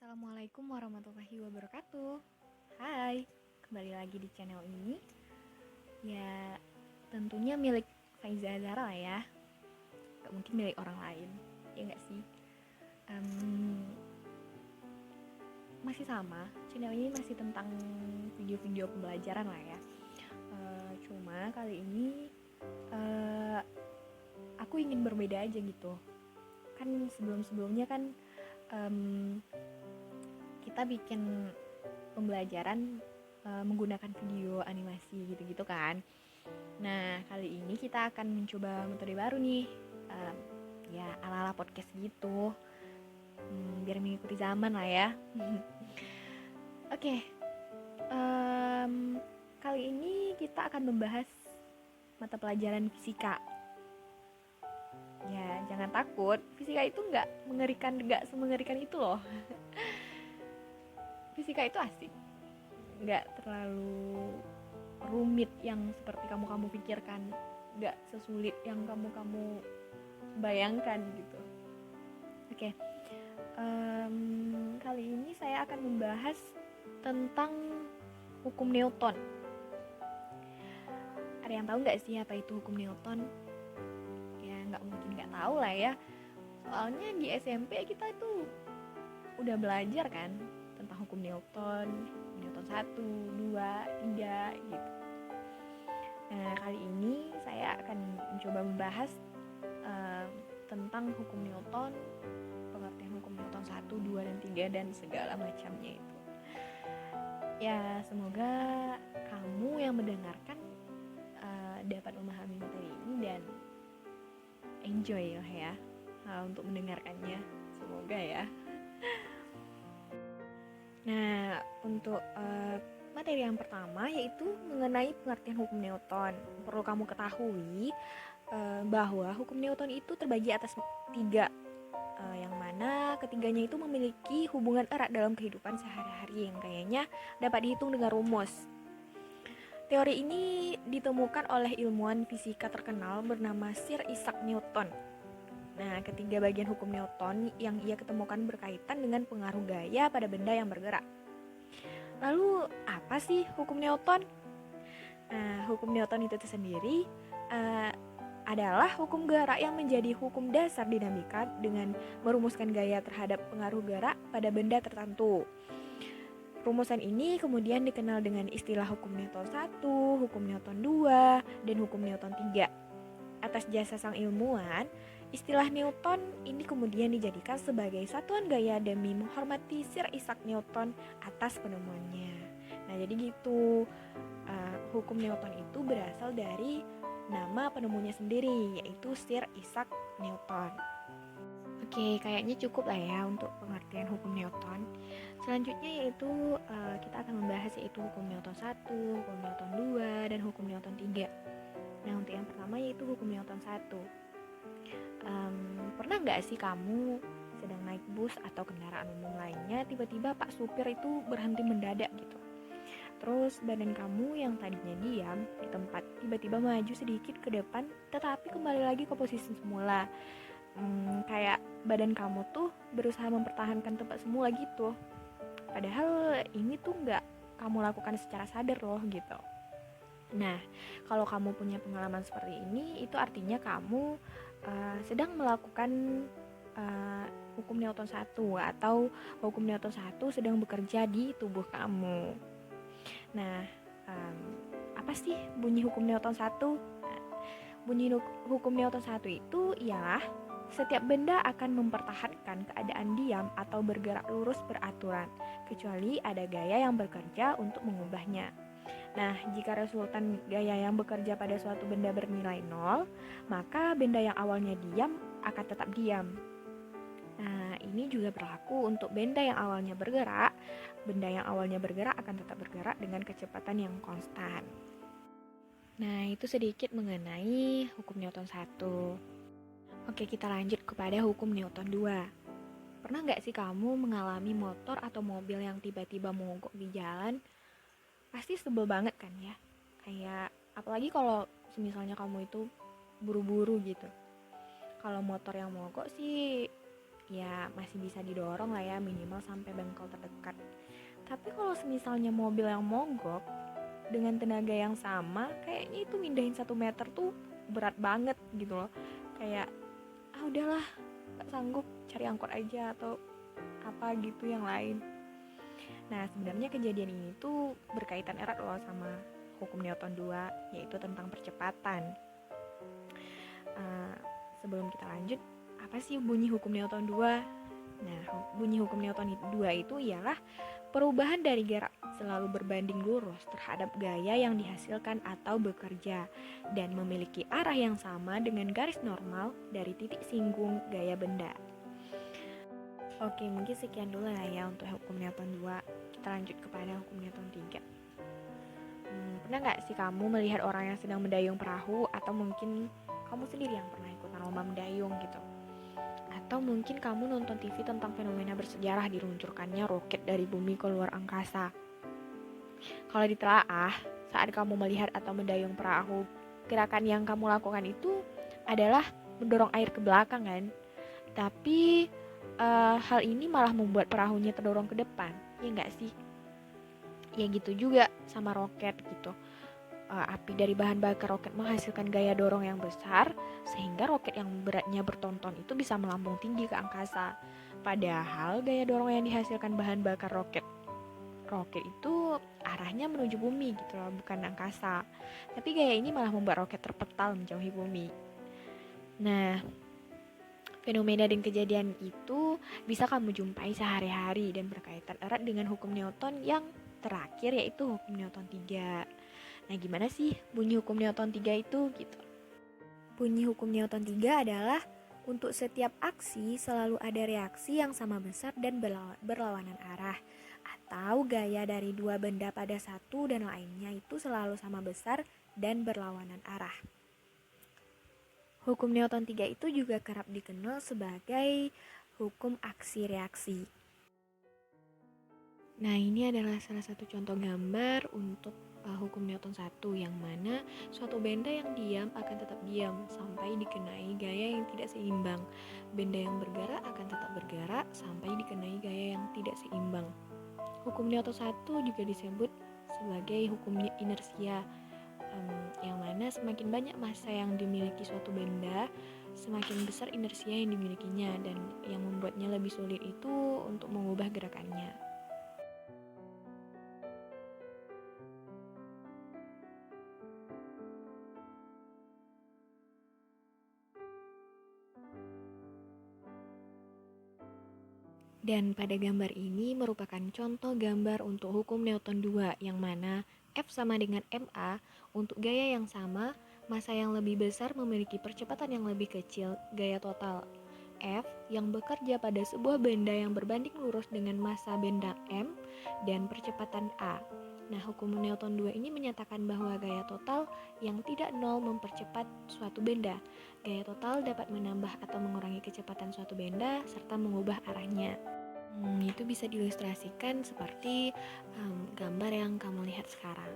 Assalamualaikum warahmatullahi wabarakatuh. Hai, kembali lagi di channel ini. Ya, tentunya milik Faiza Zara lah ya. Gak mungkin milik orang lain, ya gak sih? Masih sama, channel ini masih tentang video-video pembelajaran lah ya. Cuma kali ini aku ingin berbeda aja gitu. Kan sebelum-sebelumnya kan kita bikin pembelajaran menggunakan video animasi gitu-gitu kan. Nah, kali ini kita akan mencoba metode baru nih, ya ala-ala podcast gitu, biar mengikuti zaman lah ya. Oke, kali ini kita akan membahas mata pelajaran fisika. Ya, jangan takut, fisika itu nggak semengerikan itu loh. Fisika itu asik, nggak terlalu rumit yang seperti kamu pikirkan, nggak sesulit yang kamu bayangkan gitu. Oke, kali ini saya akan membahas tentang hukum Newton. Ada yang tahu nggak sih apa itu hukum Newton? Ya nggak mungkin nggak tahu lah ya, soalnya di SMP kita itu udah belajar kan tentang hukum Newton 1, 2, 3 gitu. Nah, kali ini saya akan mencoba membahas tentang hukum Newton, pengertian hukum Newton 1, 2, dan 3 dan segala macamnya itu. Ya, semoga kamu yang mendengarkan dapat memahami materi ini dan enjoy lah ya untuk mendengarkannya. Semoga ya. Nah, untuk materi yang pertama yaitu mengenai pengertian hukum Newton. Perlu kamu ketahui bahwa hukum Newton itu terbagi atas 3, yang mana ketiganya itu memiliki hubungan erat dalam kehidupan sehari-hari yang kayaknya dapat dihitung dengan rumus. Teori ini ditemukan oleh ilmuwan fisika terkenal bernama Sir Isaac Newton. Nah, ketiga bagian hukum Newton yang ia ketemukan berkaitan dengan pengaruh gaya pada benda yang bergerak. Lalu, apa sih hukum Newton? Nah, hukum Newton itu sendiri adalah hukum gerak yang menjadi hukum dasar dinamika dengan merumuskan gaya terhadap pengaruh gerak pada benda tertentu. Rumusan ini kemudian dikenal dengan istilah hukum Newton 1, hukum Newton 2, dan hukum Newton 3. Atas jasa sang ilmuwan, istilah Newton ini kemudian dijadikan sebagai satuan gaya demi menghormati Sir Isaac Newton atas penemuannya. Nah, jadi gitu, hukum Newton itu berasal dari nama penemunya sendiri, yaitu Sir Isaac Newton. Oke, kayaknya cukup lah ya untuk pengertian hukum Newton. Selanjutnya yaitu kita akan membahas yaitu hukum Newton 1, hukum Newton 2, dan hukum Newton 3. Nah, untuk yang pertama yaitu hukum Newton 1. Pernah nggak sih kamu sedang naik bus atau kendaraan umum lainnya, tiba-tiba Pak supir itu berhenti mendadak gitu. Terus badan kamu yang tadinya diam di tempat tiba-tiba maju sedikit ke depan, tetapi kembali lagi ke posisi semula. Kayak badan kamu tuh berusaha mempertahankan tempat semula gitu. Padahal ini tuh nggak kamu lakukan secara sadar loh gitu. Nah, kalau kamu punya pengalaman seperti ini, itu artinya kamu sedang melakukan hukum Newton 1 atau hukum Newton 1 sedang bekerja di tubuh kamu. Nah, apa sih bunyi hukum Newton 1? Nah, bunyi hukum Newton 1 itu ialah setiap benda akan mempertahankan keadaan diam atau bergerak lurus beraturan, kecuali ada gaya yang bekerja untuk mengubahnya. Nah, jika resultan gaya yang bekerja pada suatu benda bernilai 0, maka benda yang awalnya diam akan tetap diam. Nah, ini juga berlaku untuk benda yang awalnya bergerak. Benda yang awalnya bergerak akan tetap bergerak dengan kecepatan yang konstan. Nah, itu sedikit mengenai hukum Newton 1. Oke, kita lanjut kepada hukum Newton 2. Pernah nggak sih kamu mengalami motor atau mobil yang tiba-tiba mogok di jalan? Pasti sebel banget kan ya? Kayak, apalagi kalau misalnya kamu itu buru-buru gitu. Kalau motor yang mogok sih ya masih bisa didorong lah ya, minimal sampai bengkel terdekat. Tapi kalau misalnya mobil yang mogok dengan tenaga yang sama, kayaknya itu mindahin 1 meter tuh berat banget gitu loh. Kayak udahlah, gak sanggup, cari angkot aja atau apa gitu yang lain. Nah, sebenarnya kejadian ini tuh berkaitan erat loh sama hukum Newton 2, yaitu tentang percepatan. Sebelum kita lanjut, apa sih bunyi hukum Newton 2? Nah, bunyi hukum Newton 2 itu ialah perubahan dari gerak selalu berbanding lurus terhadap gaya yang dihasilkan atau bekerja dan memiliki arah yang sama dengan garis normal dari titik singgung gaya benda. Oke, mungkin sekian dulu lah ya untuk hukum Newton 2. Kita lanjut kepada hukum Newton 3. Pernah gak sih kamu melihat orang yang sedang mendayung perahu, atau mungkin kamu sendiri yang pernah ikutan lomba mendayung gitu? Atau mungkin kamu nonton TV tentang fenomena bersejarah diluncurkannya roket dari bumi ke luar angkasa. Kalau ditelaah, saat kamu melihat atau mendayung perahu, gerakan yang kamu lakukan itu adalah mendorong air ke belakang kan? Tapi hal ini malah membuat perahunya terdorong ke depan, ya nggak sih? Ya gitu juga sama roket gitu. Api dari bahan bakar roket menghasilkan gaya dorong yang besar, sehingga roket yang beratnya bertonton itu bisa melambung tinggi ke angkasa. Padahal gaya dorong yang dihasilkan bahan bakar roket itu arahnya menuju bumi gitu loh, bukan angkasa. Tapi gaya ini malah membuat roket terpental menjauhi bumi. Nah, fenomena dan kejadian itu bisa kamu jumpai sehari-hari dan berkaitan erat dengan hukum Newton yang terakhir, yaitu hukum Newton 3. Nah, gimana sih bunyi hukum Newton 3 itu gitu? Bunyi hukum Newton 3 adalah untuk setiap aksi selalu ada reaksi yang sama besar dan berlawanan arah, atau gaya dari dua benda pada satu dan lainnya itu selalu sama besar dan berlawanan arah. Hukum Newton 3 itu juga kerap dikenal sebagai hukum aksi-reaksi. Nah, ini adalah salah satu contoh gambar untuk hukum Newton 1, yang mana suatu benda yang diam akan tetap diam sampai dikenai gaya yang tidak seimbang. Benda yang bergerak akan tetap bergerak sampai dikenai gaya yang tidak seimbang. Hukum Newton 1 juga disebut sebagai hukum inersia, yang mana semakin banyak massa yang dimiliki suatu benda, semakin besar inersia yang dimilikinya, dan yang membuatnya lebih sulit itu untuk mengubah gerakannya. Dan pada gambar ini merupakan contoh gambar untuk hukum Newton 2, yang mana F sama dengan MA untuk gaya yang sama, massa yang lebih besar memiliki percepatan yang lebih kecil, gaya total. F yang bekerja pada sebuah benda yang berbanding lurus dengan massa benda M dan percepatan A. Nah, hukum Newton 2 ini menyatakan bahwa gaya total yang tidak nol mempercepat suatu benda. Gaya total dapat menambah atau mengurangi kecepatan suatu benda serta mengubah arahnya. Itu bisa diilustrasikan seperti gambar yang kamu lihat sekarang.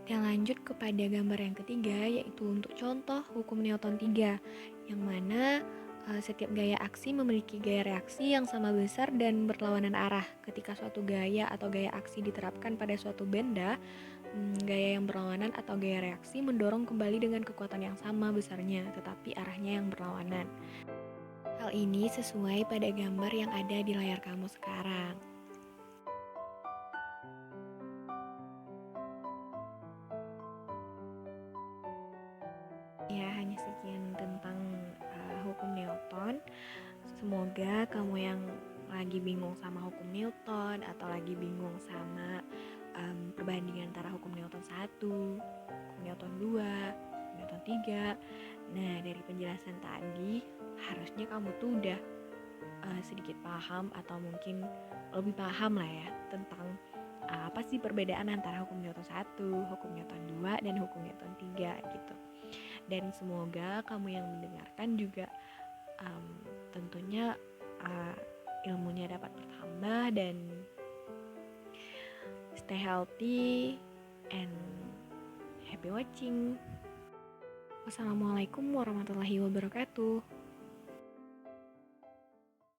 Dan lanjut kepada gambar yang ketiga, yaitu untuk contoh hukum Newton 3, yang mana setiap gaya aksi memiliki gaya reaksi yang sama besar dan berlawanan arah. Ketika suatu gaya atau gaya aksi diterapkan pada suatu benda, gaya yang berlawanan atau gaya reaksi mendorong kembali dengan kekuatan yang sama besarnya, tetapi arahnya yang berlawanan. Hal ini sesuai pada gambar yang ada di layar kamu sekarang. Ya, hanya sekian tentang hukum Newton. Semoga kamu yang lagi bingung sama hukum Newton atau lagi bingung sama perbandingan antara hukum Newton 1, hukum Newton 2, Newton 3. Nah, dari penjelasan tadi harusnya kamu tuh udah sedikit paham atau mungkin lebih paham lah ya tentang apa sih perbedaan antara hukum Newton 1, hukum Newton 2, dan hukum Newton 3 gitu. Dan semoga kamu yang mendengarkan juga tentunya ilmunya dapat bertambah, dan stay healthy and happy watching. Wassalamualaikum warahmatullahi wabarakatuh.